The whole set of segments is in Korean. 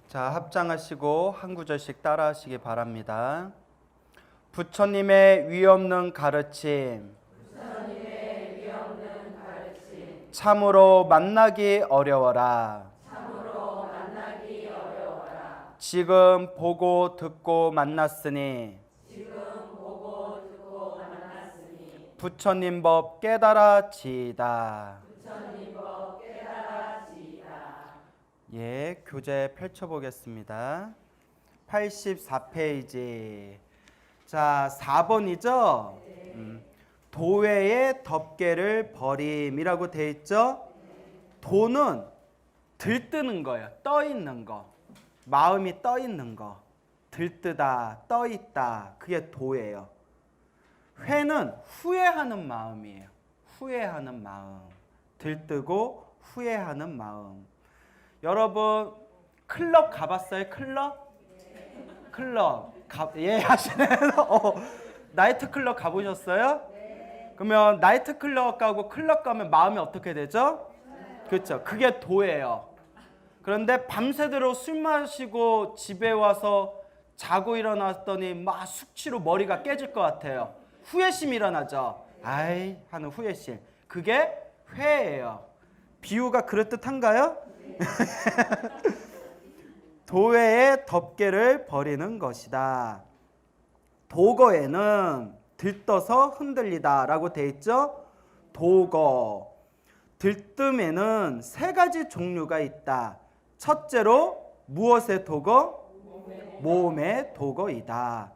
자, 합장하시고 한 구절씩 따라하시기 바랍니다. 부처님의 위없는 가르침, 참으로 만나기 어려워라. 지금 보고 듣고 만났으니 부처님 법 깨달아지이다. 예, 교재 펼쳐보겠습니다. 84페이지. 자, 4번이죠? 도회의 덮개를 버림이라고 돼 있죠? 도는 들뜨는 거예요. 떠 있는 거. 마음이 떠 있는 거. 들뜨다, 떠 있다. 그게 도예요. 회는 후회하는 마음이에요. 후회하는 마음. 들뜨고 후회하는 마음. 여러분 클럽 가봤어요? 클럽? 예 하시네. 나이트 클럽 가보셨어요? 그러면 나이트 클럽 가고 클럽 가면 마음이 어떻게 되죠? 그렇죠. 그게 도예요. 그런데 밤새도록 술 마시고 집에 와서 자고 일어났더니 막 숙취로 머리가 깨질 것 같아요. 후회심이 일어나죠. 아이 하는 후회심. 그게 회예요. 비유가 그럴듯한가요? 도회의 덮개를 버리는 것이다. 도거에는 들떠서 흔들리다 라고 돼 있죠. 도거. 들뜸에는 세 가지 종류가 있다. 첫째로 무엇의 도거? 몸의 도거이다.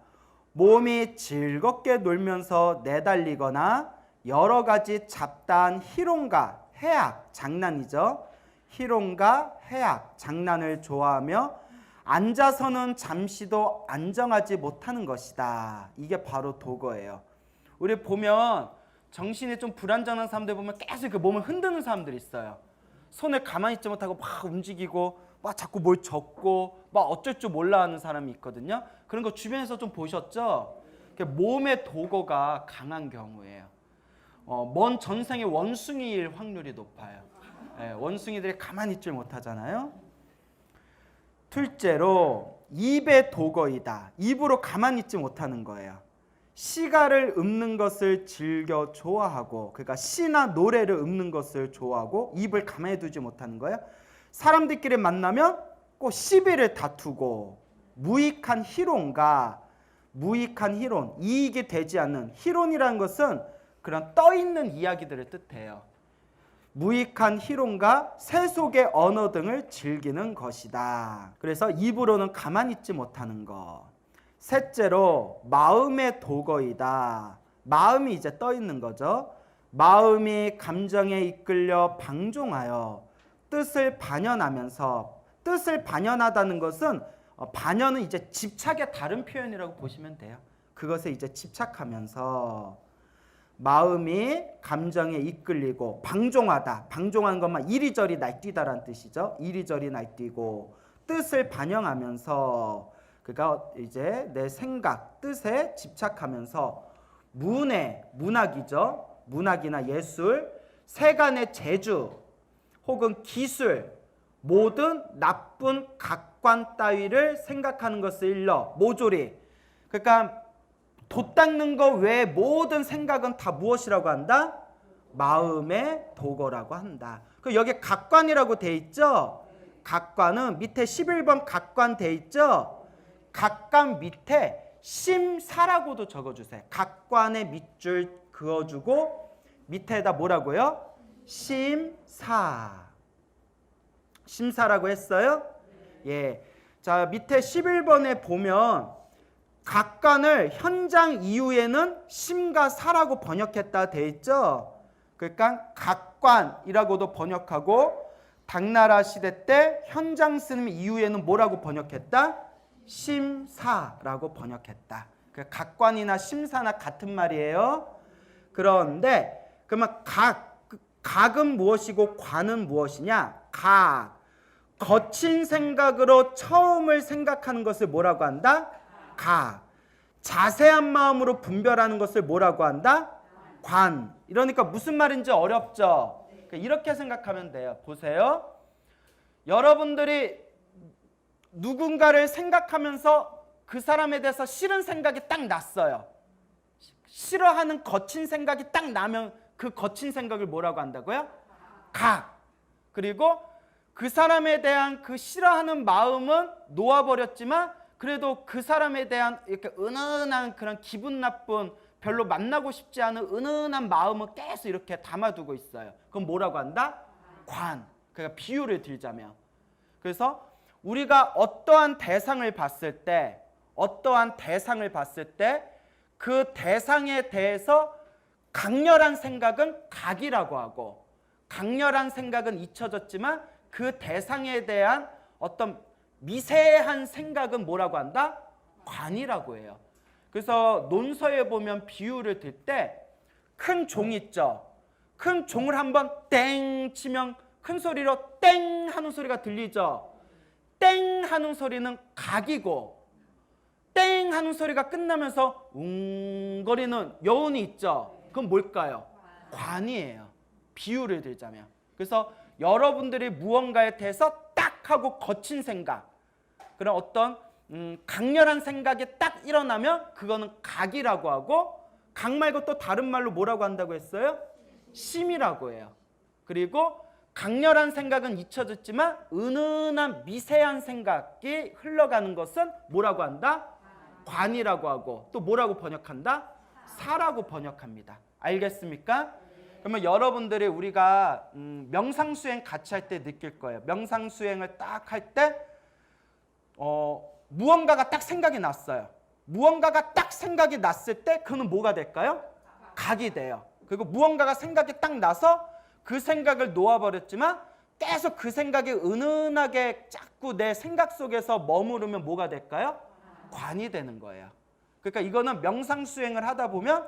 몸이 즐겁게 놀면서 내달리거나 여러 가지 잡다한 희롱과 해악, 장난이죠. 희롱과 해악, 장난을 좋아하며 앉아서는 잠시도 안정하지 못하는 것이다. 이게 바로 도거예요. 우리 보면 정신이 좀 불안정한 사람들 보면 계속 그 몸을 흔드는 사람들이 있어요. 손을 가만히 있지 못하고 막 움직이고 막 자꾸 뭘 적고 막 어쩔 줄 몰라 하는 사람이 있거든요. 그런 거 주변에서 좀 보셨죠? 몸의 도거가 강한 경우예요. 먼 전생의 원숭이일 확률이 높아요. 네, 원숭이들이 가만히 있질 못하잖아요. 둘째로 입의 도거이다. 입으로 가만히 있지 못하는 거예요. 시가를 읊는 것을 즐겨 좋아하고, 그러니까 시나 노래를 읊는 것을 좋아하고 입을 가만히 두지 못하는 거예요. 사람들끼리 만나면 꼭 시비를 다투고 무익한 희론과 무익한 희론, 이익이 되지 않는 희론이라는 것은 그런 떠있는 이야기들을 뜻해요. 무익한 희론과 세속의 언어 등을 즐기는 것이다. 그래서 입으로는 가만히 있지 못하는 것. 셋째로 마음의 도거이다. 마음이 이제 떠 있는 거죠. 마음이 감정에 이끌려 방종하여 뜻을 반연하면서, 뜻을 반연하다는 것은 반연은 이제 집착의 다른 표현이라고 보시면 돼요. 그것에 이제 집착하면서 마음이 감정에 이끌리고 방종하다. 방종하는 것만 이리저리 날뛰다라는 뜻이죠. 이리저리 날뛰고 뜻을 반영하면서, 그러니까 이제 내 생각, 뜻에 집착하면서 문의, 문학이죠. 문학이나 예술, 세간의 재주 혹은 기술, 모든 나쁜 각관 따위를 생각하는 것을 일러 모조리. 그러니까 돛 닦는 거 외에 모든 생각은 다 무엇이라고 한다? 마음의 도거라고 한다. 그 여기 각관이라고 돼 있죠? 각관은 밑에 11번 각관 돼 있죠? 각관 밑에 심사라고도 적어주세요. 각관에 밑줄 그어주고 밑에다 뭐라고요? 심사. 심사라고 했어요? 예. 자, 밑에 11번에 보면 각관을 현장 이후에는 심과 사라고 번역했다 돼 있죠. 그러니까 각관이라고도 번역하고 당나라 시대 때 현장 쓰는 이후에는 뭐라고 번역했다? 심사라고 번역했다. 각관이나 심사나 같은 말이에요. 그런데 그러면 각은 무엇이고 관은 무엇이냐? 각. 거친 생각으로 처음을 생각하는 것을 뭐라고 한다? 각. 자세한 마음으로 분별하는 것을 뭐라고 한다? 관. 이러니까 무슨 말인지 어렵죠? 이렇게 생각하면 돼요. 보세요. 여러분들이 누군가를 생각하면서 그 사람에 대해서 싫은 생각이 딱 났어요. 싫어하는 거친 생각이 딱 나면 그 거친 생각을 뭐라고 한다고요? 각. 그리고 그 사람에 대한 그 싫어하는 마음은 놓아버렸지만 그래도 그 사람에 대한 이렇게 은은한 그런 기분 나쁜 별로 만나고 싶지 않은 은은한 마음은 계속 이렇게 담아두고 있어요. 그럼 뭐라고 한다? 관. 그러니까 비유를 들자면. 그래서 우리가 어떠한 대상을 봤을 때 그 대상에 대해서 강렬한 생각은 각이라고 하고 강렬한 생각은 잊혀졌지만 그 대상에 대한 어떤 미세한 생각은 뭐라고 한다? 관이라고 해요. 그래서 논서에 보면 비유를 들 때 큰 종 있죠. 큰 종을 한번 땡 치면 큰 소리로 땡 하는 소리가 들리죠. 땡 하는 소리는 각이고 땡 하는 소리가 끝나면서 웅거리는 여운이 있죠. 그건 뭘까요? 관이에요. 비유를 들자면. 그래서 여러분들이 무언가에 대해서 딱 하고 거친 생각, 그런 어떤 강렬한 생각이 딱 일어나면 그거는 각이라고 하고 각 말고 또 다른 말로 뭐라고 한다고 했어요? 심이라고 해요. 그리고 강렬한 생각은 잊혀졌지만 은은한 미세한 생각이 흘러가는 것은 뭐라고 한다? 관이라고 하고 또 뭐라고 번역한다? 사라고 번역합니다. 알겠습니까? 그러면 여러분들이 우리가 명상수행 같이 할 때 느낄 거예요. 명상수행을 딱 할 때 무언가가 딱 생각이 났어요. 무언가가 딱 생각이 났을 때 그는 뭐가 될까요? 각이 돼요. 그리고 무언가가 생각이 딱 나서 그 생각을 놓아버렸지만 계속 그 생각이 은은하게 자꾸 내 생각 속에서 머무르면 뭐가 될까요? 관이 되는 거예요. 그러니까 이거는 명상수행을 하다 보면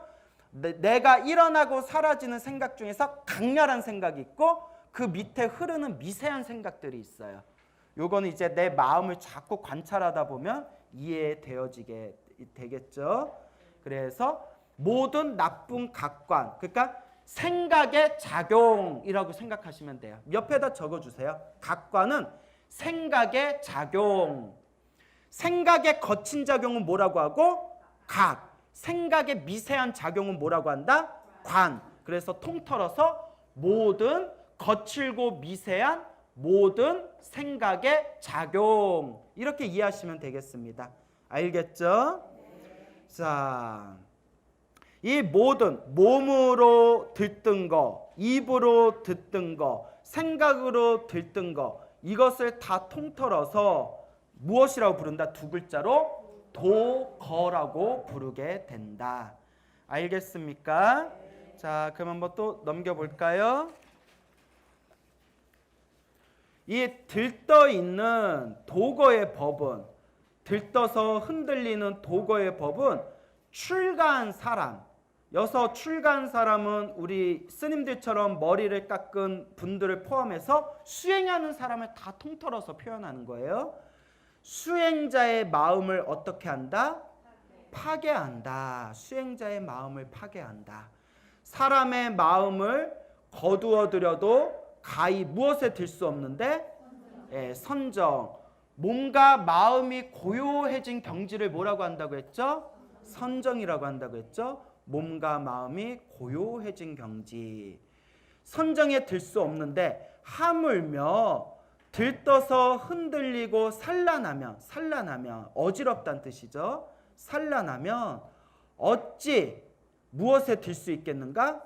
내가 일어나고 사라지는 생각 중에서 강렬한 생각이 있고 그 밑에 흐르는 미세한 생각들이 있어요. 요거는 이제 내 마음을 자꾸 관찰하다 보면 이해되어지게 되겠죠. 그래서 모든 나쁜 각관, 그러니까 생각의 작용이라고 생각하시면 돼요. 옆에다 적어주세요. 각관은 생각의 작용. 생각의 거친 작용은 뭐라고 하고? 각. 생각의 미세한 작용은 뭐라고 한다? 관. 그래서 통틀어서 모든 거칠고 미세한 모든 생각의 작용. 이렇게 이해하시면 되겠습니다. 알겠죠? 자, 이 모든 몸으로 들뜬 거, 입으로 듣던 거, 생각으로 들뜬 거 이것을 다 통틀어서 무엇이라고 부른다? 두 글자로 도거라고 부르게 된다. 알겠습니까? 자, 그럼 한번 또 넘겨볼까요? 이 들떠 있는 도거의 법은, 들떠서 흔들리는 도거의 법은 출가한 사람, 여서 출가한 사람은 우리 스님들처럼 머리를 깎은 분들을 포함해서 수행하는 사람을 다 통틀어서 표현하는 거예요. 수행자의 마음을 어떻게 한다? 파괴한다. 수행자의 마음을 파괴한다. 사람의 마음을 거두어들여도 가히 무엇에 들 수 없는데 선정. 몸과 마음이 고요해진 경지를 뭐라고 한다고 했죠? 선정이라고 한다고 했죠? 몸과 마음이 고요해진 경지. 선정에 들 수 없는데 하물며 들떠서 흔들리고 산란하면 어지럽다는 뜻이죠. 산란하면 어찌 무엇에 들 수 있겠는가?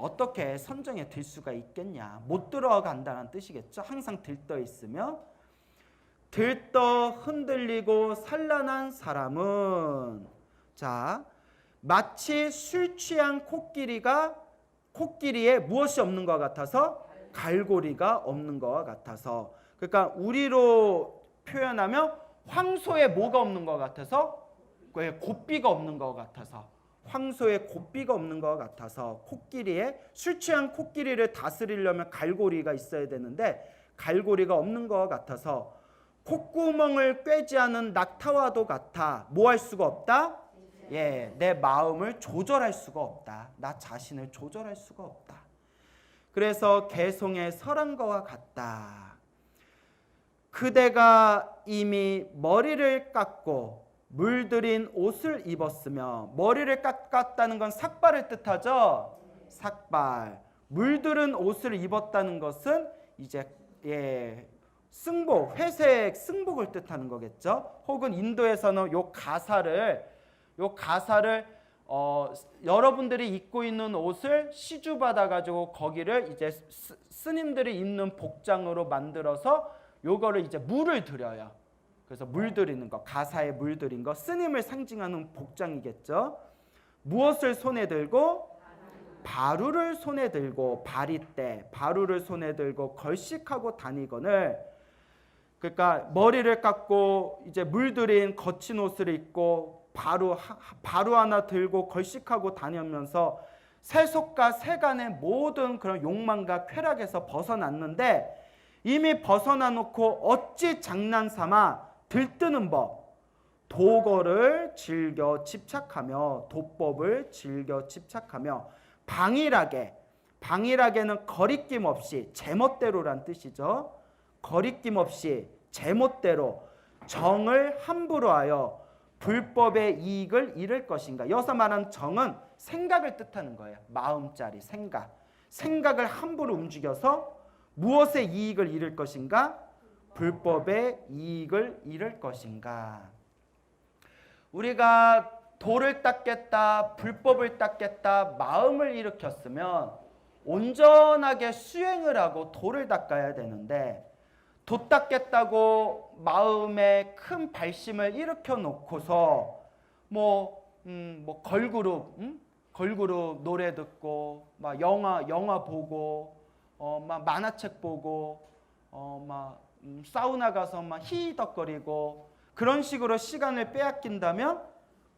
어떻게 선정에 들 수가 있겠냐? 못 들어간다는 뜻이겠죠. 항상 들떠 있으면. 들떠 흔들리고 산란한 사람은 자, 마치 술 취한 코끼리에 무엇이 없는 것 같아서 갈고리가 없는 것과 같아서. 그러니까 우리로 표현하면 황소에 뭐가 없는 것 같아서 곱비가 없는 것 같아서 황소에 곱비가 없는 것 같아서 코끼리에 술 취한 코끼리를 다스리려면 갈고리가 있어야 되는데 갈고리가 없는 것 같아서 콧구멍을 꿰지 않은 낙타와도 같아. 뭐 할 수가 없다? 내 마음을 조절할 수가 없다. 나 자신을 조절할 수가 없다. 그래서 개송에 설한 것과 같다. 그대가 이미 머리를 깎고 물들인 옷을 입었으며, 머리를 깎았다는 건 삭발을 뜻하죠. 삭발. 물들은 옷을 입었다는 것은 이제 승복, 회색 승복을 뜻하는 거겠죠. 혹은 인도에서는 요 가사를 여러분들이 입고 있는 옷을 시주받아 가지고 거기를 이제 스님들이 입는 복장으로 만들어서 요거를 이제 물을 들여요. 그래서 물들이는 거, 가사에 물들인 거, 스님을 상징하는 복장이겠죠. 무엇을 손에 들고? 바루를 손에 들고, 바리떼, 바루를 손에 들고 걸식하고 다니거늘. 그러니까 머리를 깎고 이제 물들인 거친 옷을 입고 바루 하나 들고 걸식하고 다니면서 세속과 세간의 모든 그런 욕망과 쾌락에서 벗어났는데, 이미 벗어나 놓고 어찌 장난삼아 들뜨는 법, 도거를 즐겨 집착하며, 도법을 즐겨 집착하며, 방일하게는 거리낌 없이, 제멋대로란 뜻이죠. 거리낌 없이 제멋대로 정을 함부로 하여 불법의 이익을 잃을 것인가. 여기서 말하는 정은 생각을 뜻하는 거예요. 마음짜리 생각을 함부로 움직여서 무엇의 이익을 잃을 것인가? 불법의 이익을 잃을 것인가. 우리가 도를 닦겠다, 불법을 닦겠다 마음을 일으켰으면 온전하게 수행을 하고 도를 닦아야 되는데, 도 닦겠다고 마음에 큰 발심을 일으켜 놓고서 걸그룹 노래 듣고 막 영화 보고 막 만화책 보고 사우나 가서 막 히덕거리고 그런 식으로 시간을 빼앗긴다면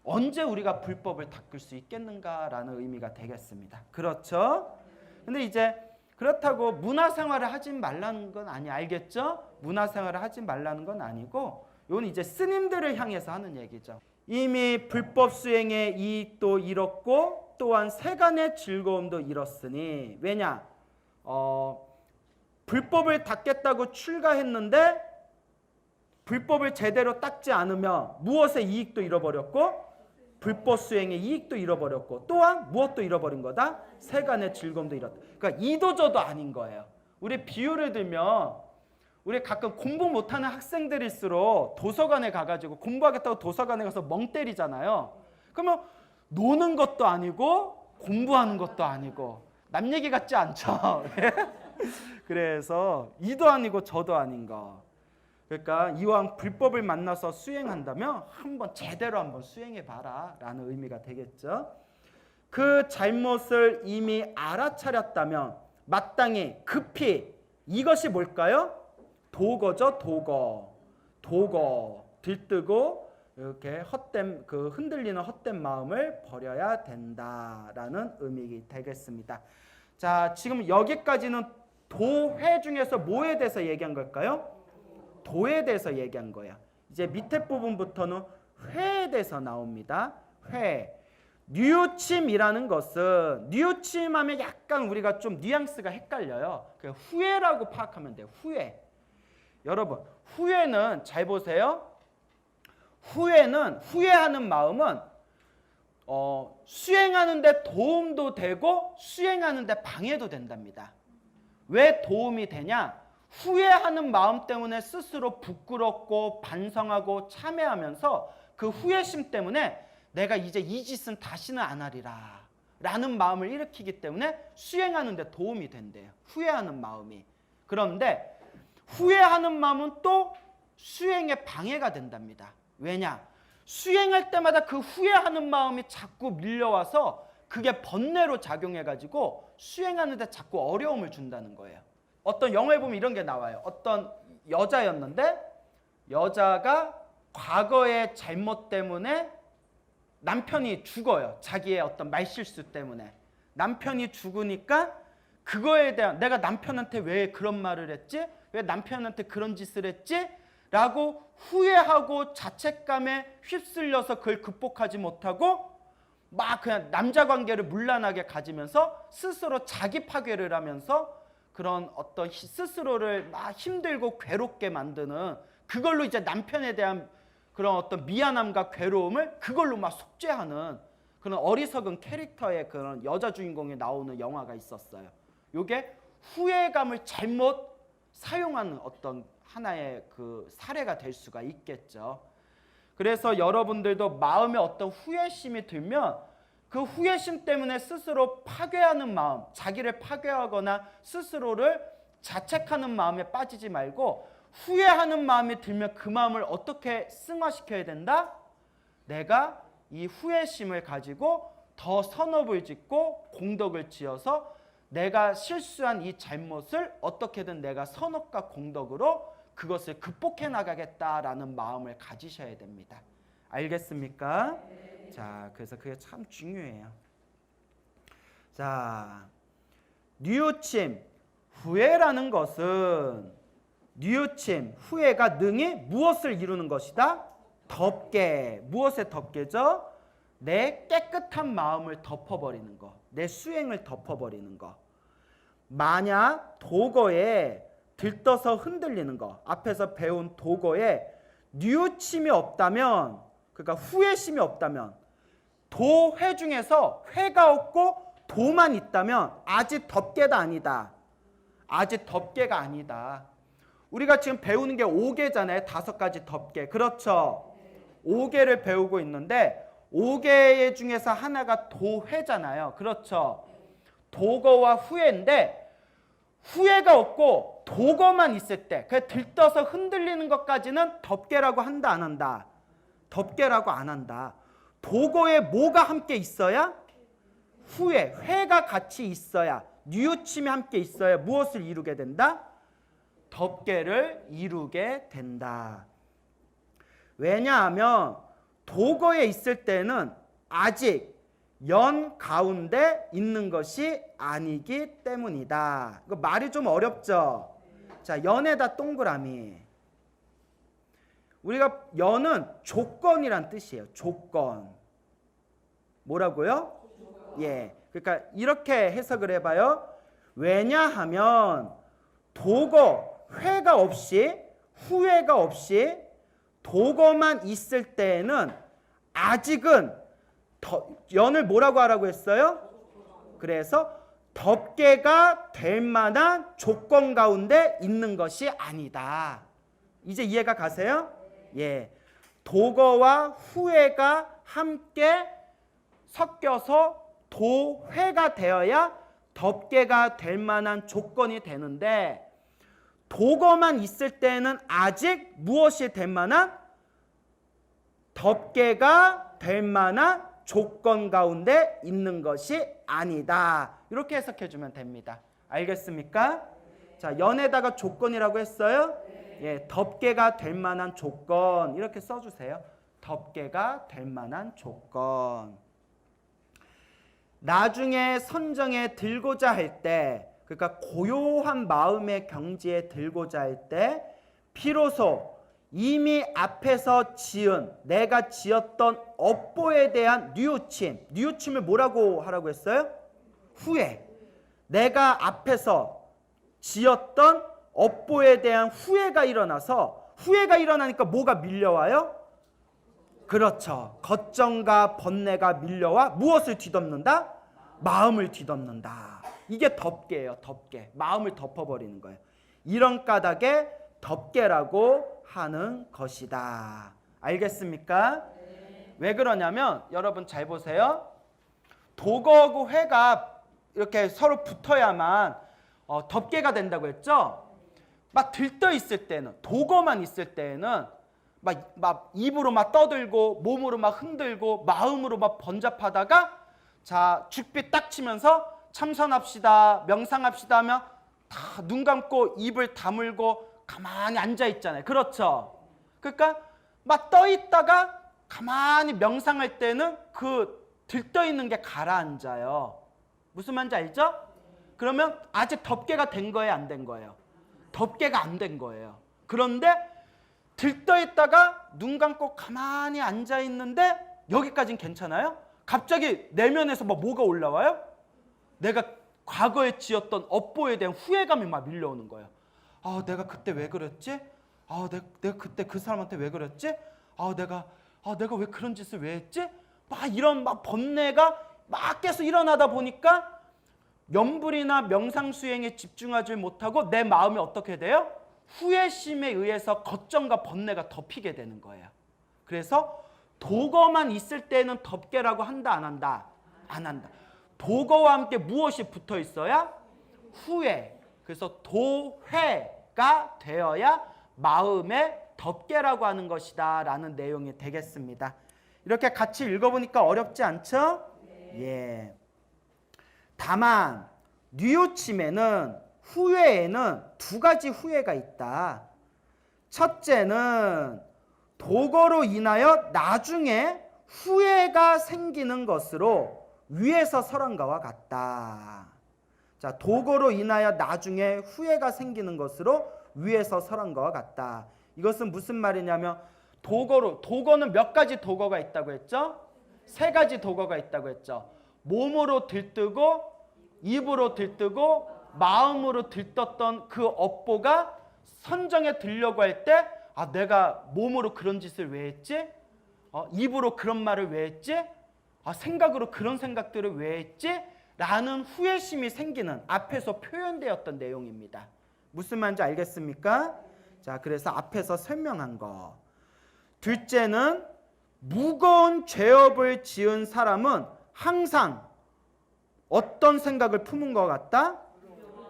언제 우리가 불법을 닦을 수 있겠는가라는 의미가 되겠습니다. 그렇죠? 근데 이제 그렇다고 문화생활을 하지 말라는 건 알겠죠? 문화생활을 하지 말라는 건 아니고, 이건 이제 스님들을 향해서 하는 얘기죠. 이미 불법 수행의 이익도 잃었고 또한 세간의 즐거움도 잃었으니, 왜냐? 불법을 닦겠다고 출가했는데 불법을 제대로 닦지 않으면 무엇의 이익도 잃어버렸고, 불법 수행의 이익도 잃어버렸고, 또한 무엇도 잃어버린 거다? 세간의 즐거움도 잃었다. 그러니까 이도저도 아닌 거예요. 우리 비유를 들면, 우리 가끔 공부 못하는 학생들일수록 도서관에 가가지고 공부하겠다고 도서관에 가서 멍 때리잖아요. 그러면 노는 것도 아니고 공부하는 것도 아니고 남 얘기 같지 않죠? 그래서 이도 아니고 저도 아닌 거. 그러니까 이왕 불법을 만나서 수행한다면 제대로 한번 수행해봐라 라는 의미가 되겠죠. 그 잘못을 이미 알아차렸다면 마땅히 급히, 이것이 뭘까요? 도거죠. 도거 들뜨고 이렇게 흔들리는 헛된 마음을 버려야 된다라는 의미가 되겠습니다. 자, 지금 여기까지는 도회 중에서 뭐에 대해서 얘기한 걸까요? 도에 대해서 얘기한 거야. 이제 밑에 부분부터는 회에 대해서 나옵니다. 회. 뉘우침이라는 것은, 뉘우침하면 약간 우리가 좀 뉘앙스가 헷갈려요. 후회라고 파악하면 돼요. 후회. 여러분, 후회는 잘 보세요. 후회하는 마음은 수행하는데 도움도 되고 수행하는데 방해도 된답니다. 왜 도움이 되냐? 후회하는 마음 때문에 스스로 부끄럽고 반성하고 참회하면서 그 후회심 때문에 내가 이제 이 짓은 다시는 안 하리라 라는 마음을 일으키기 때문에 수행하는 데 도움이 된대요. 후회하는 마음이. 그런데 후회하는 마음은 또 수행에 방해가 된답니다. 왜냐? 수행할 때마다 그 후회하는 마음이 자꾸 밀려와서 그게 번뇌로 작용해가지고 수행하는 데 자꾸 어려움을 준다는 거예요. 어떤 영화에 보면 이런 게 나와요. 어떤 여자였는데 여자가 과거의 잘못 때문에 남편이 죽어요. 자기의 어떤 말실수 때문에. 남편이 죽으니까 그거에 대한, 내가 남편한테 왜 그런 말을 했지? 왜 남편한테 그런 짓을 했지? 라고 후회하고 자책감에 휩쓸려서 그걸 극복하지 못하고 막 그냥 남자 관계를 문란하게 가지면서 스스로 자기 파괴를 하면서 그런 어떤 스스로를 막 힘들고 괴롭게 만드는, 그걸로 이제 남편에 대한 그런 어떤 미안함과 괴로움을 그걸로 막 속죄하는 그런 어리석은 캐릭터의 그런 여자 주인공이 나오는 영화가 있었어요. 요게 후회감을 잘못 사용하는 어떤 하나의 그 사례가 될 수가 있겠죠. 그래서 여러분들도 마음에 어떤 후회심이 들면 그 후회심 때문에 스스로 파괴하는 마음, 자기를 파괴하거나 스스로를 자책하는 마음에 빠지지 말고, 후회하는 마음이 들면 그 마음을 어떻게 승화시켜야 된다? 내가 이 후회심을 가지고 더 선업을 짓고 공덕을 지어서 내가 실수한 이 잘못을 어떻게든 내가 선업과 공덕으로 그것을 극복해 나가겠다라는 마음을 가지셔야 됩니다. 알겠습니까? 자, 그래서 그게 참 중요해요. 자, 뉘우침, 후회라는 것은, 뉘우침, 후회가 능히 무엇을 이루는 것이다? 덮개. 무엇의 덮개죠? 내 깨끗한 마음을 덮어버리는 거, 내 수행을 덮어버리는 거. 만약 도거에 들떠서 흔들리는 거, 앞에서 배운 도거에 뉘우침이 없다면, 그러니까 후회심이 없다면, 도회 중에서 회가 없고 도만 있다면 아직 덮개가 아니다. 아직 덮개가 아니다. 우리가 지금 배우는 게 5개잖아요. 5가지 덮개. 그렇죠. 5개를 배우고 있는데 5개 중에서 하나가 도회잖아요. 그렇죠. 도거와 후회인데, 후회가 없고 도거만 있을 때, 그 들떠서 흔들리는 것까지는 덮개라고 한다, 안 한다? 덮개라고 안 한다. 도거에 뭐가 함께 있어야? 후회, 회가 같이 있어야, 뉘우침이 함께 있어야 무엇을 이루게 된다? 덮개를 이루게 된다. 왜냐하면 도거에 있을 때는 아직 연 가운데 있는 것이 아니기 때문이다. 이거 말이 좀 어렵죠? 자, 연에다 동그라미. 우리가 연은 조건이란 뜻이에요. 조건. 뭐라고요? 예. 그러니까 이렇게 해석을 해봐요. 왜냐하면 도거, 회가 없이, 후회가 없이 도거만 있을 때에는 아직은 연을 뭐라고 하라고 했어요? 그래서 덮개가 될 만한 조건 가운데 있는 것이 아니다. 이제 이해가 가세요? 예. 도거와 후회가 함께 섞여서 도회가 되어야 덮개가 될 만한 조건이 되는데, 도거만 있을 때는 아직 무엇이 될 만한? 덮개가 될 만한 조건 가운데 있는 것이 아니다. 이렇게 해석해 주면 됩니다. 알겠습니까? 자, 연에다가 조건이라고 했어요? 예, 덮개가 될 만한 조건, 이렇게 써주세요. 덮개가 될 만한 조건. 나중에 선정에 들고자 할 때, 그러니까 고요한 마음의 경지에 들고자 할 때 비로소 이미 앞에서 지은, 내가 지었던 업보에 대한 뉘우침, 뉘우침을 뭐라고 하라고 했어요? 후회. 내가 앞에서 지었던 업보에 대한 후회가 일어나서, 후회가 일어나니까 뭐가 밀려와요? 그렇죠. 걱정과 번뇌가 밀려와 무엇을 뒤덮는다? 마음을 뒤덮는다. 이게 덮개예요. 덮개. 마음을 덮어버리는 거예요. 이런 까닭에 덮개라고 하는 것이다. 알겠습니까? 왜 그러냐면 여러분 잘 보세요. 도거하고 회가 이렇게 서로 붙어야만 덮개가 된다고 했죠? 막 들떠 있을 때는, 도거만 있을 때는 막 입으로 막 떠들고 몸으로 막 흔들고 마음으로 막 번잡하다가, 자, 죽빛 딱 치면서 참선합시다, 명상합시다 하면 다 눈 감고 입을 다물고 가만히 앉아 있잖아요. 그렇죠? 그러니까 막 떠 있다가 가만히 명상할 때는 그 들떠 있는 게 가라앉아요. 무슨 말인지 알죠? 그러면 아직 덮개가 된 거예요, 안 된 거예요? 덮개가 안 된 거예요. 그런데 들떠 있다가 눈 감고 가만히 앉아 있는데 여기까지는 괜찮아요? 갑자기 내면에서 뭐가 올라와요? 내가 과거에 지었던 업보에 대한 후회감이 막 밀려오는 거예요. 아, 내가 그때 왜 그랬지? 아, 내가 그때 그 사람한테 왜 그랬지? 내가 왜 그런 짓을 왜 했지? 막 이런 막 번뇌가 막 계속 일어나다 보니까 염불이나 명상 수행에 집중하지 못하고 내 마음이 어떻게 돼요? 후회심에 의해서 걱정과 번뇌가 덮이게 되는 거예요. 그래서 도거만 있을 때는 덮개라고 한다, 안 한다? 안 한다. 도거와 함께 무엇이 붙어 있어야? 후회. 그래서 도회가 되어야 마음의 덮개라고 하는 것이다 라는 내용이 되겠습니다. 이렇게 같이 읽어보니까 어렵지 않죠? 예. 다만 뉘우침에는 후회에는 두 가지 후회가 있다. 첫째는 도거로 인하여 나중에 후회가 생기는 것으로 위에서 설한가와 같다. 자, 도거로 인하여 나중에 후회가 생기는 것으로 위에서 설한가와 같다. 이것은 무슨 말이냐면 도거는 몇 가지 도거가 있다고 했죠? 세 가지 도거가 있다고 했죠. 몸으로 들뜨고 입으로 들뜨고 마음으로 들떴던 그 업보가 선정에 들려고 할 때 내가 몸으로 그런 짓을 왜 했지? 입으로 그런 말을 왜 했지? 생각으로 그런 생각들을 왜 했지? 라는 후회심이 생기는 앞에서 표현되었던 내용입니다. 무슨 말인지 알겠습니까? 자, 그래서 앞에서 설명한 거. 둘째는 무거운 죄업을 지은 사람은 항상 어떤 생각을 품은 것 같다?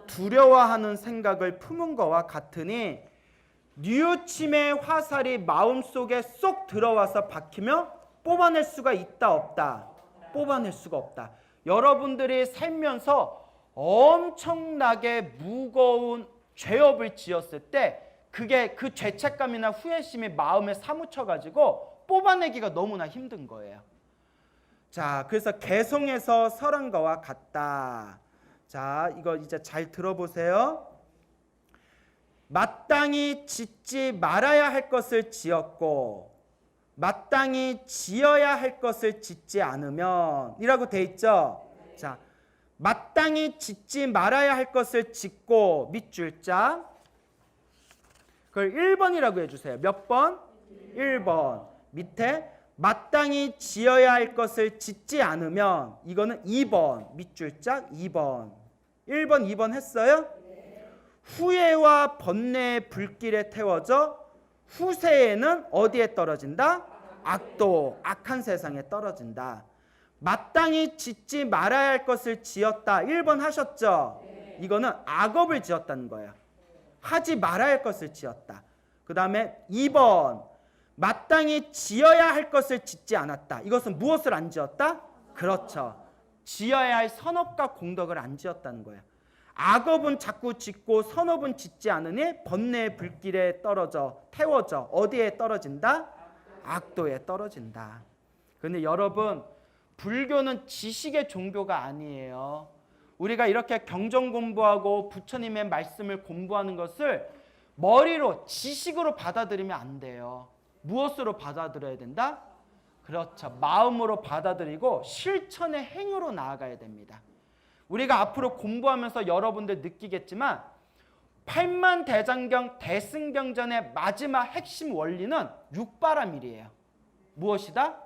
두려워하는 생각을 품은 것과 같으니 뉘우침의 화살이 마음속에 쏙 들어와서 박히며 뽑아낼 수가 있다 없다? 뽑아낼 수가 없다. 여러분들이 살면서 엄청나게 무거운 죄업을 지었을 때 그게 그 죄책감이나 후회심이 마음에 사무쳐가지고 뽑아내기가 너무나 힘든 거예요. 자, 그래서 개성에서 설한 것과 같다. 자, 이거 이제 잘 들어보세요. 마땅히 짓지 말아야 할 것을 지었고 마땅히 지어야 할 것을 짓지 않으면 이라고 돼 있죠. 자, 마땅히 짓지 말아야 할 것을 짓고 밑줄자 그걸 1번이라고 해주세요. 몇 번? 1번. 밑에 마땅히 지어야 할 것을 짓지 않으면 이거는 2번. 밑줄자 2번. 1번, 2번 했어요? 후회와 번뇌의 불길에 태워져 후세에는 어디에 떨어진다? 악도, 악한 세상에 떨어진다. 마땅히 짓지 말아야 할 것을 지었다. 1번 하셨죠? 이거는 악업을 지었다는 거예요. 하지 말아야 할 것을 지었다. 그 다음에 2번 마땅히 지어야 할 것을 짓지 않았다. 이것은 무엇을 안 지었다? 그렇죠. 지어야 할 선업과 공덕을 안 지었다는 거예요. 악업은 자꾸 짓고 선업은 짓지 않으니 번뇌의 불길에 떨어져 태워져 어디에 떨어진다? 악도에 떨어진다. 그런데 여러분 불교는 지식의 종교가 아니에요. 우리가 이렇게 경전 공부하고 부처님의 말씀을 공부하는 것을 머리로 지식으로 받아들이면 안 돼요. 무엇으로 받아들여야 된다? 그렇죠. 마음으로 받아들이고 실천의 행으로 나아가야 됩니다. 우리가 앞으로 공부하면서 여러분들 느끼겠지만 팔만대장경 대승경전의 마지막 핵심 원리는 육바라밀이에요. 무엇이다?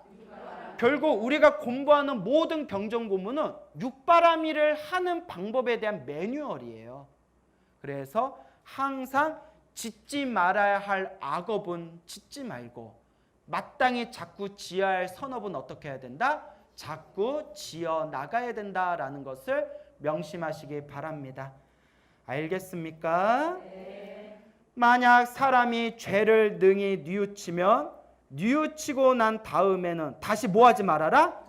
결국 우리가 공부하는 모든 경전 공부는 육바라밀을 하는 방법에 대한 매뉴얼이에요. 그래서 항상 짓지 말아야 할 악업은 짓지 말고 마땅히 자꾸 지어야 할 선업은 어떻게 해야 된다? 자꾸 지어 나가야 된다라는 것을 명심하시기 바랍니다. 알겠습니까? 네. 만약 사람이 죄를 능히 뉘우치면 뉘우치고 난 다음에는 다시 뭐 하지 말아라?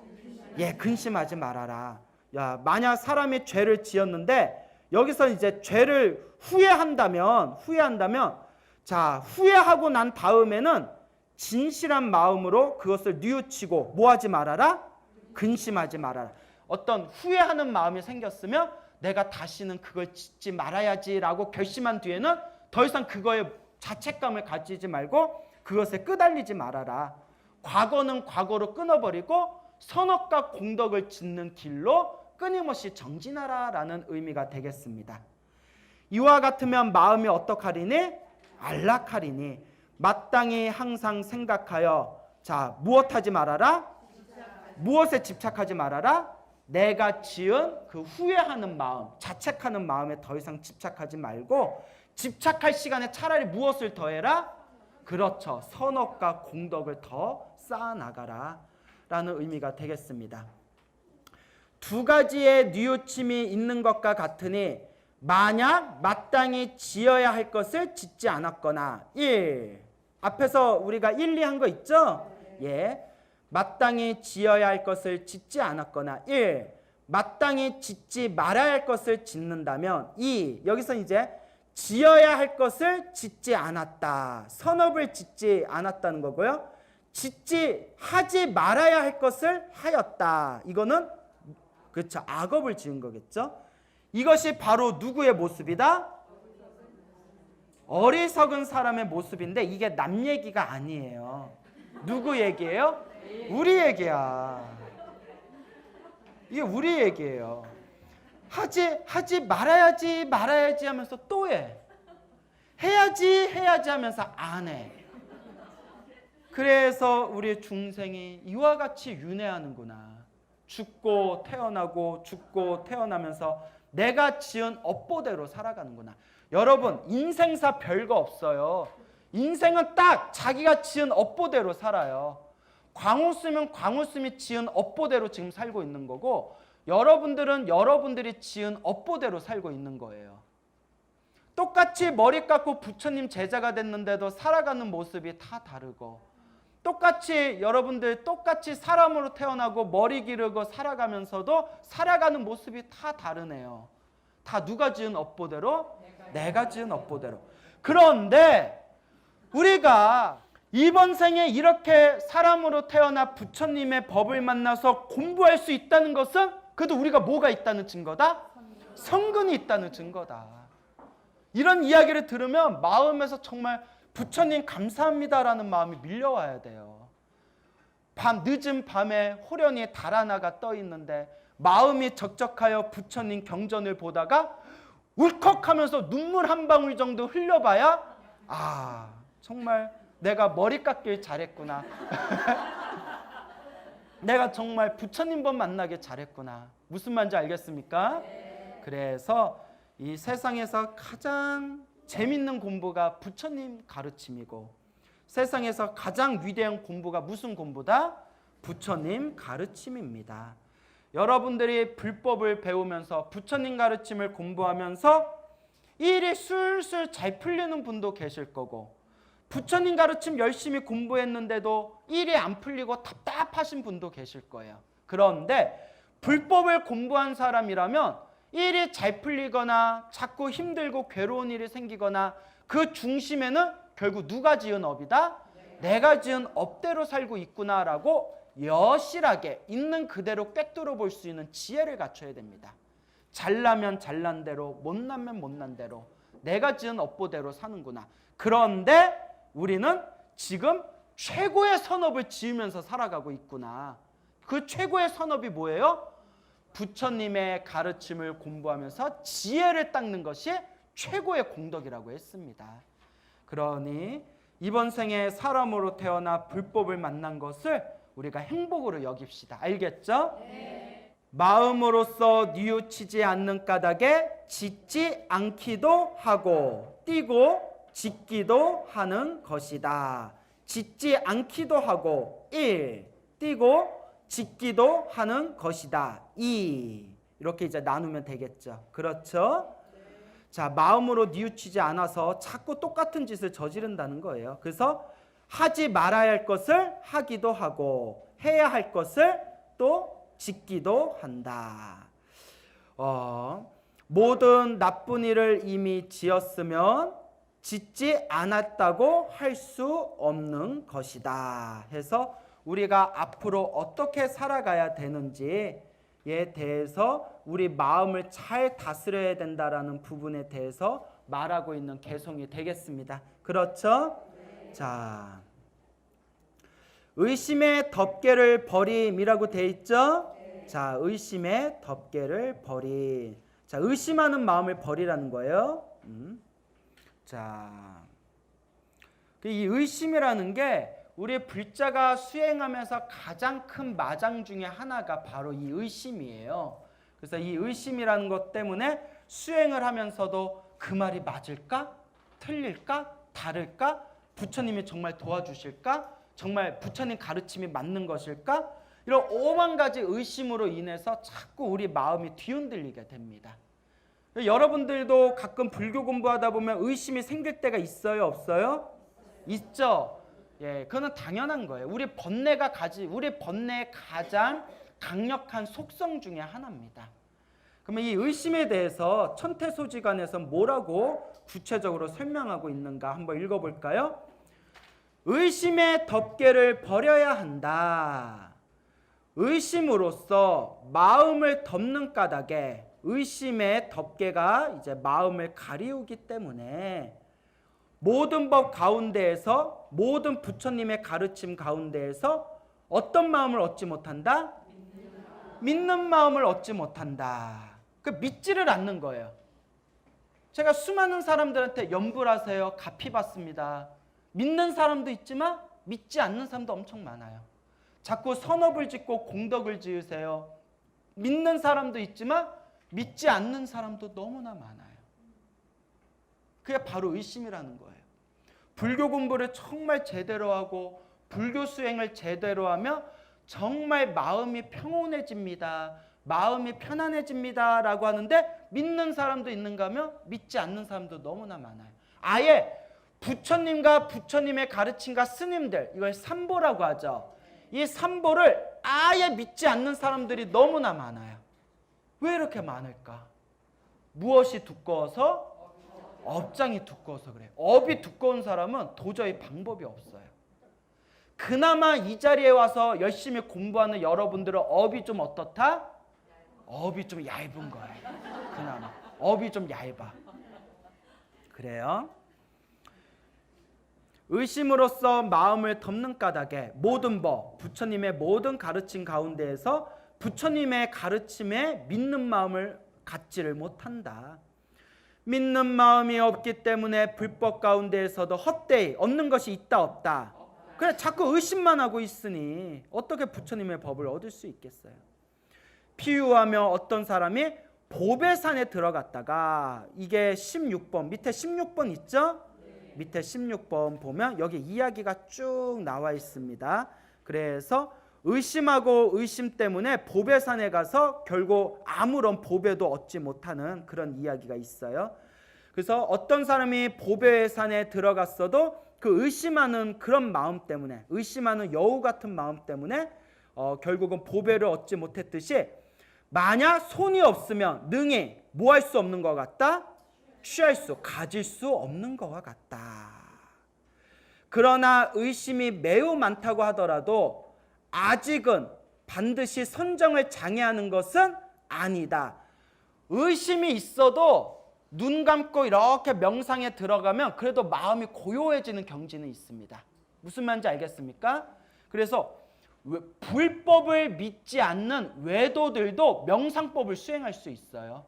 근심하지 말아라. 야, 만약 사람이 죄를 지었는데 여기서 이제 죄를 후회한다면 자, 후회하고 난 다음에는 진실한 마음으로 그것을 뉘우치고 뭐 하지 말아라? 근심하지 말아라. 어떤 후회하는 마음이 생겼으면 내가 다시는 그걸 짓지 말아야지라고 결심한 뒤에는 더 이상 그거에 자책감을 가지지 말고 그것에 끄달리지 말아라. 과거는 과거로 끊어버리고 선업과 공덕을 짓는 길로 끊임없이 정진하라라는 의미가 되겠습니다. 이와 같으면 마음이 어떡하리니? 안락하리니. 마땅히 항상 생각하여 자 무엇하지 말아라? 무엇에 집착하지 말아라? 내가 지은 그 후회하는 마음, 자책하는 마음에 더 이상 집착하지 말고 집착할 시간에 차라리 무엇을 더해라? 그렇죠. 선업과 공덕을 더 쌓아나가라 라는 의미가 되겠습니다. 두 가지의 뉘우침이 있는 것과 같으니 만약 마땅히 지어야 할 것을 짓지 않았거나 1. 앞에서 우리가 1, 2 한 거 있죠? 예. 마땅히 지어야 할 것을 짓지 않았거나 1. 마땅히 짓지 말아야 할 것을 짓는다면 2. 여기서 이제 지어야 할 것을 짓지 않았다. 선업을 짓지 않았다는 거고요. 하지 말아야 할 것을 하였다. 이거는 그렇죠. 악업을 지은 거겠죠. 이것이 바로 누구의 모습이다? 어리석은 사람의 모습인데 이게 남 얘기가 아니에요. 누구 얘기예요? 우리 얘기야. 이게 우리 얘기예요. 하지 말아야지 하면서 또 해. 해야지 하면서 안 해. 그래서 우리 중생이 이와 같이 윤회하는구나. 죽고 태어나고 죽고 태어나면서 내가 지은 업보대로 살아가는구나. 여러분 인생사 별거 없어요. 인생은 딱 자기가 지은 업보대로 살아요. 광우스면 광우스미 지은 업보대로 지금 살고 있는 거고 여러분들은 여러분들이 지은 업보대로 살고 있는 거예요. 똑같이 머리 깎고 부처님 제자가 됐는데도 살아가는 모습이 다 다르고 똑같이 여러분들 똑같이 사람으로 태어나고 머리 기르고 살아가면서도 살아가는 모습이 다 다르네요. 다 누가 지은 업보대로? 내가 지은 업보대로. 그런데 우리가 이번 생에 이렇게 사람으로 태어나 부처님의 법을 만나서 공부할 수 있다는 것은 그래도 우리가 뭐가 있다는 증거다? 성근이 있다는 증거다. 이런 이야기를 들으면 마음에서 정말 부처님 감사합니다라는 마음이 밀려와야 돼요. 늦은 밤에 호련히 달 하나가 떠 있는데 마음이 적적하여 부처님 경전을 보다가 울컥하면서 눈물 한 방울 정도 흘려봐야 정말 내가 머리 깎길 잘했구나. 내가 정말 부처님 법 만나길 잘했구나. 무슨 말인지 알겠습니까? 그래서 이 세상에서 가장 재밌는 공부가 부처님 가르침이고 세상에서 가장 위대한 공부가 무슨 공부다? 부처님 가르침입니다. 여러분들이 불법을 배우면서 부처님 가르침을 공부하면서 일이 술술 잘 풀리는 분도 계실 거고 부처님 가르침 열심히 공부했는데도 일이 안 풀리고 답답하신 분도 계실 거예요. 그런데 불법을 공부한 사람이라면 일이 잘 풀리거나 자꾸 힘들고 괴로운 일이 생기거나 그 중심에는 결국 누가 지은 업이다? 내가 지은 업대로 살고 있구나라고 여실하게 있는 그대로 꿰뚫어 볼 수 있는 지혜를 갖춰야 됩니다. 잘나면 잘난 대로 못나면 못난 대로 내가 지은 업보대로 사는구나. 그런데 우리는 지금 최고의 선업을 지으면서 살아가고 있구나. 그 최고의 선업이 뭐예요? 부처님의 가르침을 공부하면서 지혜를 닦는 것이 최고의 공덕이라고 했습니다. 그러니 이번 생에 사람으로 태어나 불법을 만난 것을 우리가 행복으로 여깁시다. 알겠죠? 네. 마음으로써 뉘우치지 않는 까닭에 짓지 않기도 하고 뛰고 짓기도 하는 것이다. 짓지 않기도 하고 1. 뛰고 짓기도 하는 것이다. 2. 이렇게 이제 나누면 되겠죠. 그렇죠? 자, 마음으로 뉘우치지 않아서 자꾸 똑같은 짓을 저지른다는 거예요. 그래서 하지 말아야 할 것을 하기도 하고 해야 할 것을 또 짓기도 한다. 모든 나쁜 일을 이미 지었으면 짓지 않았다고 할 수 없는 것이다. 해서 우리가 앞으로 어떻게 살아가야 되는지에 대해서 우리 마음을 잘 다스려야 된다라는 부분에 대해서 말하고 있는 개송이 되겠습니다. 그렇죠? 네. 자, 의심의 덮개를 버림이라고 돼 있죠? 네. 자, 의심의 덮개를 버린. 자, 의심하는 마음을 버리라는 거예요. 자, 이 의심이라는 게 우리 불자가 수행하면서 가장 큰 마장 중에 하나가 바로 이 의심이에요. 그래서 이 의심이라는 것 때문에 수행을 하면서도 그 말이 맞을까? 틀릴까? 다를까? 부처님이 정말 도와주실까? 정말 부처님 가르침이 맞는 것일까? 이런 오만 가지 의심으로 인해서 자꾸 우리 마음이 뒤흔들리게 됩니다. 여러분들도 가끔 불교 공부하다 보면 의심이 생길 때가 있어요, 없어요? 있죠. 예, 그거는 당연한 거예요. 우리 번뇌의 가장 강력한 속성 중에 하나입니다. 그러면 이 의심에 대해서 천태소지관에서 뭐라고 구체적으로 설명하고 있는가 한번 읽어볼까요? 의심의 덮개를 버려야 한다. 의심으로써 마음을 덮는 까닭에 의심의 덮개가 이제 마음을 가리우기 때문에 모든 법 가운데에서 모든 부처님의 가르침 가운데에서 어떤 마음을 얻지 못한다? 믿는 마음을 얻지 못한다. 그 믿지를 않는 거예요. 제가 수많은 사람들한테 염불하세요. 가피 받습니다. 믿는 사람도 있지만 믿지 않는 사람도 엄청 많아요. 자꾸 선업을 짓고 공덕을 지으세요. 믿는 사람도 있지만 믿지 않는 사람도 너무나 많아요. 그게 바로 의심이라는 거예요. 불교 공부를 정말 제대로 하고 불교 수행을 제대로 하며 정말 마음이 평온해집니다. 마음이 편안해집니다. 라고 하는데 믿는 사람도 있는가 하면 믿지 않는 사람도 너무나 많아요. 아예 부처님과 부처님의 가르침과 스님들, 이걸 삼보라고 하죠. 이 삼보를 아예 믿지 않는 사람들이 너무나 많아요. 왜 이렇게 많을까? 무엇이 두꺼워서? 업장이 두꺼워서 그래요. 업이 두꺼운 사람은 도저히 방법이 없어요. 그나마 이 자리에 와서 열심히 공부하는 여러분들은 업이 좀 어떻다? 업이 좀 얇은 거예요. 그나마 업이 좀 얇아. 그래요. 의심으로써 마음을 덮는 까닭에 모든 법, 부처님의 모든 가르침 가운데에서 부처님의 가르침에 믿는 마음을 갖지를 못한다. 믿는 마음이 없기 때문에 불법 가운데에서도 헛되이 얻는 것이 있다 없다. 그래 자꾸 의심만 하고 있으니 어떻게 부처님의 법을 얻을 수 있겠어요. 피유하며 어떤 사람이 보배산에 들어갔다가 이게 16번 밑에 16번 있죠? 밑에 16번 보면 여기 이야기가 쭉 나와 있습니다. 그래서 의심하고 의심 때문에 보배산에 가서 결국 아무런 보배도 얻지 못하는 그런 이야기가 있어요. 그래서 어떤 사람이 보배산에 들어갔어도 그 의심하는 그런 마음 때문에 의심하는 여우 같은 마음 때문에 결국은 보배를 얻지 못했듯이 만약 손이 없으면 능히 뭐 할 수 없는 것 같다? 가질 수 없는 것과 같다. 그러나 의심이 매우 많다고 하더라도 아직은 반드시 선정을 장애하는 것은 아니다. 의심이 있어도 눈 감고 이렇게 명상에 들어가면 그래도 마음이 고요해지는 경지는 있습니다. 무슨 말인지 알겠습니까? 그래서 불법을 믿지 않는 외도들도 명상법을 수행할 수 있어요.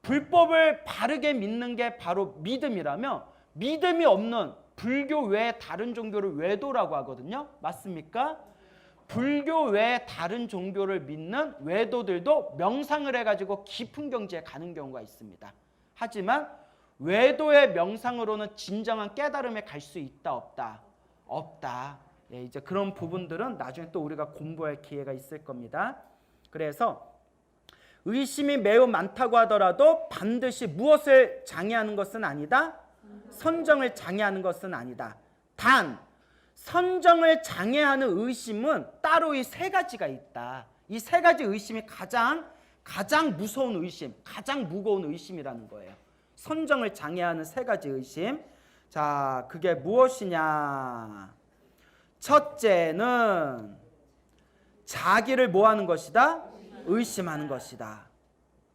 불법을 바르게 믿는 게 바로 믿음이라면 믿음이 없는 불교 외에 다른 종교를 외도라고 하거든요. 맞습니까? 불교 외에 다른 종교를 믿는 외도들도 명상을 해가지고 깊은 경지에 가는 경우가 있습니다. 하지만 외도의 명상으로는 진정한 깨달음에 갈 수 있다 없다? 없다. 예, 이제 그런 부분들은 나중에 또 우리가 공부할 기회가 있을 겁니다. 그래서 의심이 매우 많다고 하더라도 반드시 무엇을 장애하는 것은 아니다? 선정을 장애하는 것은 아니다. 단 선정을 장애하는 의심은 따로 이 세 가지가 있다. 이 세 가지 의심이 가장 무서운 의심, 가장 무거운 의심이라는 거예요. 선정을 장애하는 세 가지 의심. 자, 그게 무엇이냐? 첫째는 자기를 뭐 하는 것이다? 의심하는 것이다.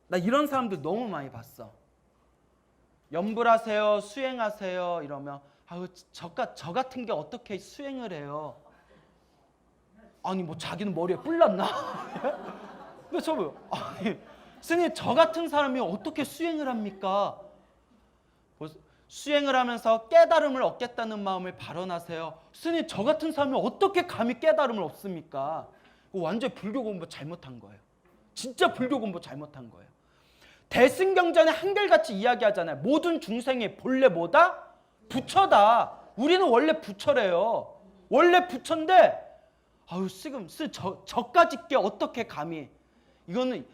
나 이런 사람들 너무 많이 봤어. 염불하세요, 수행하세요 이러면 아우 저 같은 게 어떻게 수행을 해요? 아니 뭐 자기는 머리에 뿔 났나? 근데 저 아니 스님 저 같은 사람이 어떻게 수행을 합니까? 수행을 하면서 깨달음을 얻겠다는 마음을 발언하세요. 스님 저 같은 사람이 어떻게 감히 깨달음을 얻습니까? 완전 불교 공부 잘못한 거예요. 진짜 불교 공부 잘못한 거예요. 대승경전에 한결같이 이야기하잖아요. 모든 중생이 본래 뭐다? 부처다. 우리는 원래 부처래요. 원래 부처인데 아유 지금 저까지 게 어떻게 감히. 이거는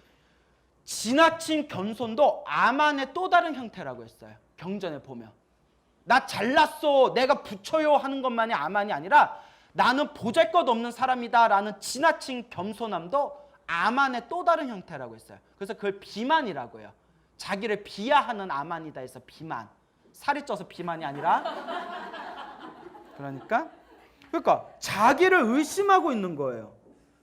지나친 겸손도 아만의 또 다른 형태라고 했어요. 경전에 보면 나 잘났어 내가 부처요 하는 것만이 아만이 아니라 나는 보잘것없는 사람이다 라는 지나친 겸손함도 아만의 또 다른 형태라고 했어요. 그래서 그걸 비만이라고 해요. 자기를 비하하는 아만이다 해서 비만. 살이 쪄서 비만이 아니라 그러니까 자기를 의심하고 있는 거예요.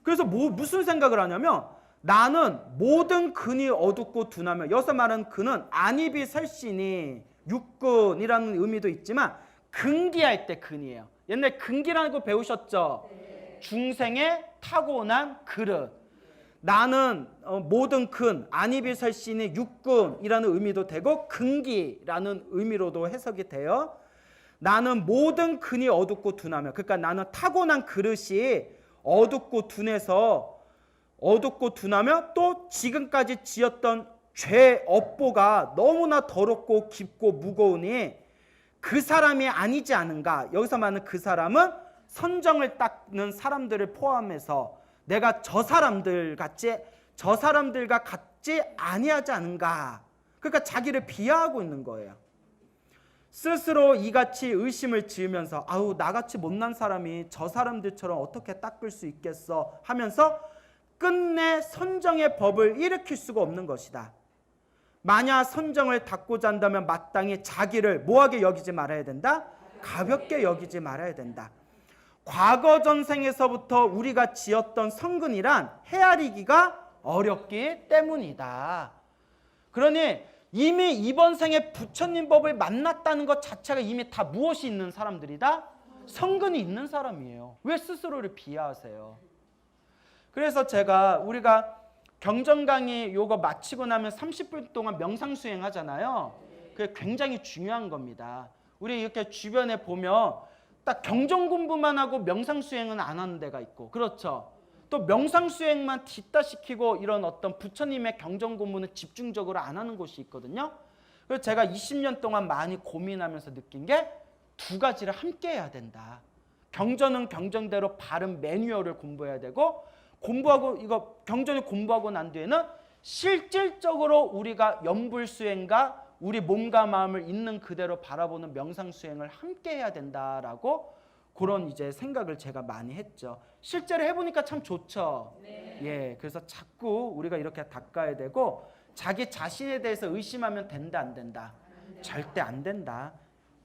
그래서 무슨 생각을 하냐면 나는 모든 근이 어둡고 둔하며, 여기서 말하는 근은 안입이 설신이 육근이라는 의미도 있지만 근기할 때 근이에요. 옛날 근기라는 거 배우셨죠? 중생의 타고난 그릇. 나는 모든 근, 안입이 설신이 육근이라는 의미도 되고 근기라는 의미로도 해석이 돼요. 나는 모든 근이 어둡고 둔하며, 그러니까 나는 타고난 그릇이 어둡고 둔하며 또 지금까지 지었던 죄 업보가 너무나 더럽고 깊고 무거우니 그 사람이 아니지 않은가. 여기서 말하는 그 사람은 선정을 닦는 사람들을 포함해서 내가 저 사람들과 같지 아니하지 않은가. 그러니까 자기를 비하하고 있는 거예요. 스스로 이같이 의심을 지으면서 아우 나같이 못난 사람이 저 사람들처럼 어떻게 닦을 수 있겠어 하면서 끝내 선정의 법을 일으킬 수가 없는 것이다. 만약 선정을 닦고자 한다면 마땅히 자기를 뭐하게 여기지 말아야 된다? 가볍게 여기지 말아야 된다. 과거 전생에서부터 우리가 지었던 성근이란 헤아리기가 어렵기 때문이다. 그러니 이미 이번 생에 부처님 법을 만났다는 것 자체가 이미 다 무엇이 있는 사람들이다? 성근이 있는 사람이에요. 왜 스스로를 비하하세요? 그래서 우리가 경전 강의 요거 마치고 나면 30분 동안 명상 수행 하잖아요. 그게 굉장히 중요한 겁니다. 우리 이렇게 주변에 보면 딱 경전 공부만 하고 명상 수행은 안 하는 데가 있고, 그렇죠? 또 명상 수행만 뒷다 시키고 이런 어떤 부처님의 경전 공부는 집중적으로 안 하는 곳이 있거든요. 그래서 제가 20년 동안 많이 고민하면서 느낀 게 두 가지를 함께 해야 된다. 경전은 경전대로 바른 매뉴얼을 공부해야 되고, 경전을 공부하고 난 뒤에는 실질적으로 우리가 염불 수행과 우리 몸과 마음을 있는 그대로 바라보는 명상 수행을 함께 해야 된다라고 그런 이제 생각을 제가 많이 했죠. 실제로 해보니까 참 좋죠. 네. 예, 그래서 자꾸 우리가 이렇게 닦아야 되고, 자기 자신에 대해서 의심하면 된다 안 된다? 절대 안 된다.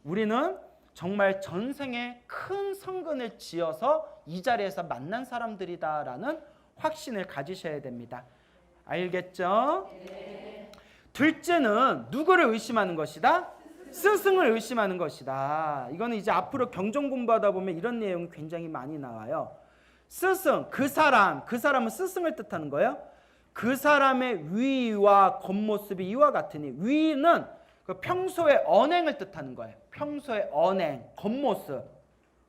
우리는 정말 전생에 큰 성근을 지어서 이 자리에서 만난 사람들이다라는 확신을 가지셔야 됩니다. 알겠죠? 네. 둘째는 누구를 의심하는 것이다? 스승을 의심하는 것이다. 이거는 이제 앞으로 경전 공부하다 보면 이런 내용이 굉장히 많이 나와요. 스승, 그 사람은 스승을 뜻하는 거예요. 그 사람의 위와 겉모습이 이와 같으니, 위는 그 평소의 언행을 뜻하는 거예요. 평소의 언행, 겉모습,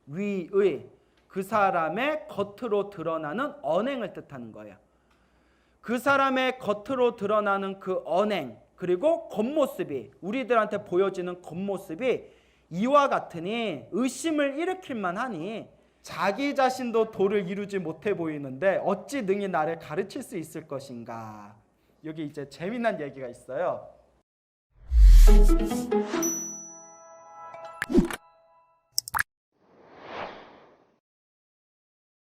위의, 그 사람의 겉으로 드러나는 언행을 뜻하는 거예요. 그 사람의 겉으로 드러나는 그 언행, 그리고 겉모습이, 우리들한테 보여지는 겉모습이 이와 같으니 의심을 일으킬 만하니 자기 자신도 도를 이루지 못해 보이는데 어찌 능히 나를 가르칠 수 있을 것인가. 여기 이제 재미난 얘기가 있어요.